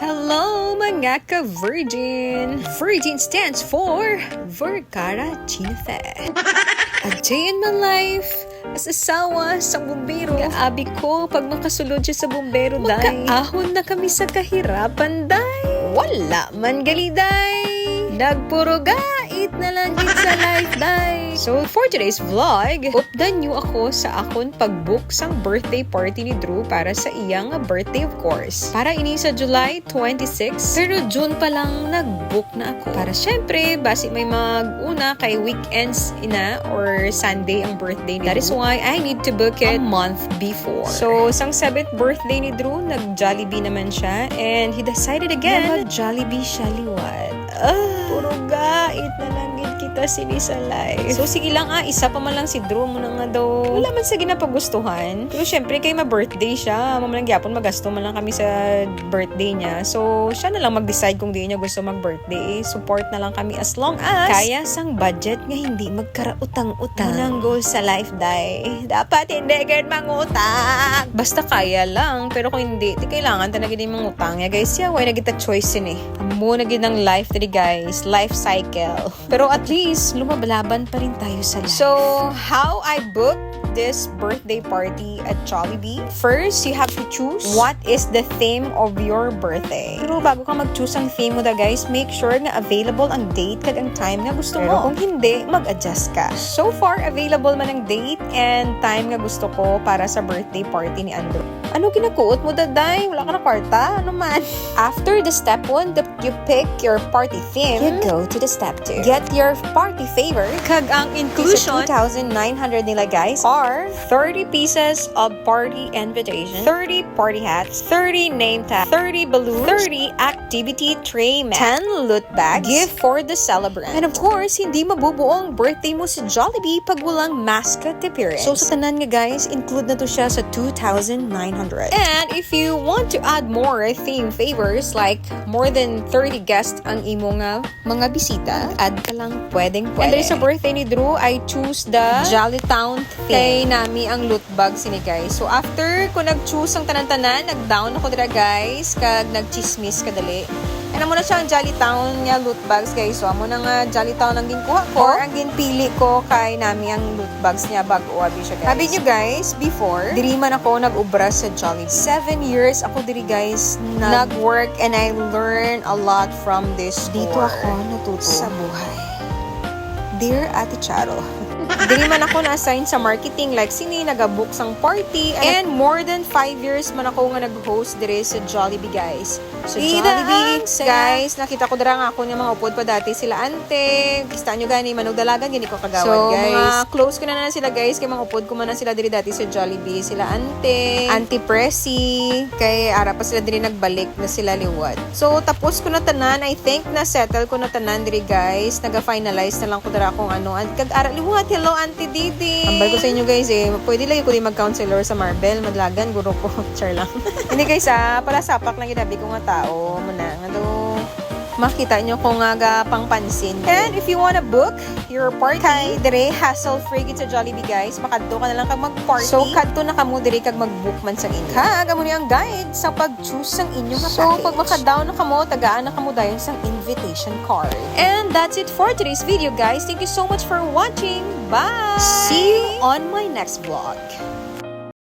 Hello mga ka-Virgin! Virgin stands for Vergara Chinfe. A day in my life as asawa sa bumbero. Kaabi ko pag makasulod siya sa bumbero, day. Makaahon na kami sa kahirapan, day. Wala man gali, day. Nagpurugait na lang din sa life, day. So, for today's vlog, updan nyo ako sa akon pag-book sang birthday party ni Drew para sa iyang birthday, of course. Para ini sa July 26, pero June pa lang nag-book na ako. Para syempre, basi may mag-una kay weekends ina or Sunday ang birthday ni Drew. That is why I need to book it a month before. So, sang 7th birthday ni Drew, nag-Jollibee naman siya. And he decided again, mag-Jollibee siya liwat. Puro gait na lang kita sini sa life. So, sige lang isa pa man lang si Drew mo na nga daw. Wala man sa ginapagustuhan. Pero syempre, kay ma-birthday siya. Mamalang gyapon magasto man lang kami sa birthday niya. So, siya na lang mag-decide kung di niya gusto mag-birthday. Support na lang kami as long as kaya sang budget nga hindi magkarautang-utang. Unang goal sa life, day. Dapat hindi agad mangutang. Basta kaya lang. Pero kung hindi, di kailangan talaga din mangutang. Ya guys, why na kita choice yun Amo na ginang life tadi guys. Life cycle. Pero at least, lumabalaban pa rin tayo sa life. So, how I booked this birthday party at Jollibee? First, you have to choose what is the theme of your birthday. Pero bago ka mag-choose ang theme mo guys, make sure na available ang date kag ang time na gusto mo. Pero kung hindi, mag-adjust ka. So far, available man ang date and time nga gusto ko para sa birthday party ni Andrew. Ano kinakuot mo daday? Wala ka na kwarta? Ano man? After the step 1, you pick your party theme, you go to the step 2. Get your party favor. Kag ang inclusion, 2,900 nila guys are 30 pieces of party invitation, 30 party hats, 30 name tag, 30 balloons, 30 activity tray mat, 10 loot bags, gift for the celebrant. And of course, hindi mabubuo ang birthday mo sa Jollibee pag walang mascot appearance. So sa tanan nga guys, include na to siya sa 2,900. And if you want to add more theme favors like more than 30 guests ang imo nga mga bisita, add ka lang pwedeng. And then sa birthday ni Drew, I choose the Jollytown theme. Kay nami ang loot bags ni guys. So after ko nag-choose ang tanan-tanan, nag-down ako dira guys, kag nag-chismis kadali. And amo na siya ang Jollytown nga loot bags guys. So amo na nga Jollytown ang ginkuha ko or ang ginpili ko kay nami ang loot bags niya bago abi siya guys. Sabi niyo guys, before diri man ako nag-ubra sa Jollibee. 7 years ako diri guys nag-work and I learn a lot from this store. Dito ako natuto sa buhay. Dear Ate Charo. Dili man ako na-assign sa marketing like sini nagabook sang party and more than 5 years man ako nga nag-host dire sa Jollibee guys. So Jollibee guys, nakita ko dira nga ako nga mga upod pa dati sila ante. Kista nyo gani manog dalagan gani ko kagawad so, guys. So mga close ko na sila guys kay mga upod ko man na sila diri dati sa Jollibee. Sila ante, Auntie Pressy, kay ara pa sila diri nagbalik na sila liwat. So tapos ko na tanan, I think na settle ko na tanan diri guys. Naga-finalize na lang ko dira kung ano at kag-ara liwat. Hello, Auntie Didi. Ambal ko sa inyo guys pwede lang ko di mag-counselor sa Marvel. Madlagan, guro ko. Char lang. Hindi guys pala sapak lang ginabi ko nga tao. Muna, nga do. Makita nyo kung nga pang pansin. And if you wanna book your party, kay dire hassle-free gid sa Jollibee guys. Makadto ka na lang kag mag-party. So, kadto na kamo dire kag mag-book man sa inyo. Kag amo ni ang guide sa pag-choose sang inyo nga package. So, pag maka-down na kamo, tagaan na kamo dayon sang invitation card. And that's it for today's video guys. Thank you so much for watching. Bye! See you on my next vlog.